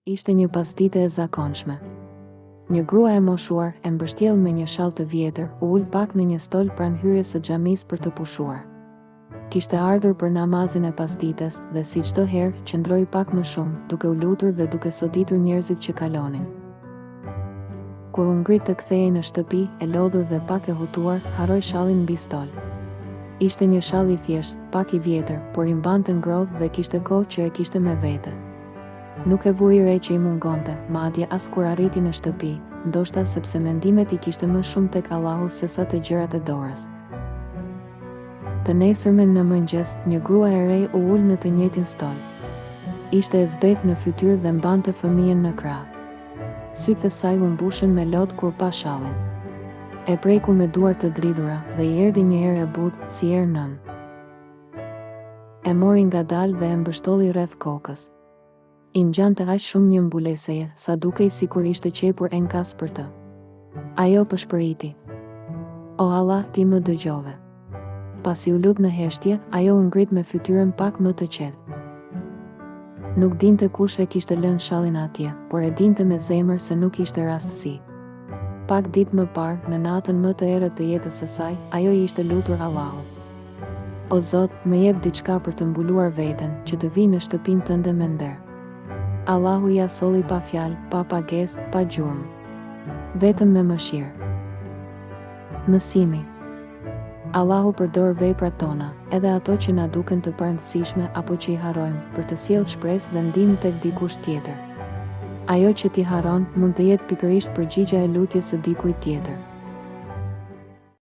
Ishte një pasdite e zakonshme. Një grua e moshuar, e mbështjellë me një shall të vjetër, u ul pak në një stol pranë hyrjes së xhamisë për të pushuar. Kishte ardhur për namazin e pasdites dhe si çdo herë qëndroi pak më shumë, duke u lutur dhe duke soditur njerëzit që kalonin. Kur u ngrit të kthehej në shtëpi, e lodhur dhe pak e hutuar, harroi shallin mbi stol. Ishte një shall i thjeshtë, pak i vjetër, por i mbante ngrohtë dhe kishte kohë që e kishte me vete. Nuk e vuri re që i mungonte, madje as kur arriti në shtëpi, ndoshta sepse mendimet i kishte më shumë tek Allahu se sa te gjërat e dorës. Të nesërmen në mëngjes, një grua e re u ul në të njëjtin stol. Ishte e zbetë në fytyrë dhe mbante fëmijën në krah. Sytë e saj u mbushën me lot kur pa shallin. E preku me duart të dridhura dhe i erdhi një herë e butë, si erë nën. E mori ngadalë dhe e mbështolli rreth kokës. I ngjante aq shumë një mbuleseje, sa dukej sikur ishte qepur enkas për të. Ajo pëshpëriti. O Allah, ti më dëgjove. Pasi u lut në heshtje, ajo u ngrit me fytyrën pak më të qetë. Nuk dinte kush e kishte lënë shallin atje, por e dinte me zemër se nuk ishte rastësi. Pak ditë më parë, në natën më të errët të jetës së saj, ajo i ishte lutur Allahut. O Zot, më jep diçka për të mbuluar veten, që të vi në shtëpinë tënde me nder. Allahu ja solli pa fjalë, pa pagesë, pa gjurmë. Vetëm me mëshirë. Mësimi. Allahu përdor veprat tona, edhe ato që na duken të parëndësishme apo që i harrojmë, për të sjellë shpresë dhe ndihmë tek dikush tjetër. Ajo që ti harron mund të jetë pikërisht përgjigjja e lutjes së dikujt tjetër.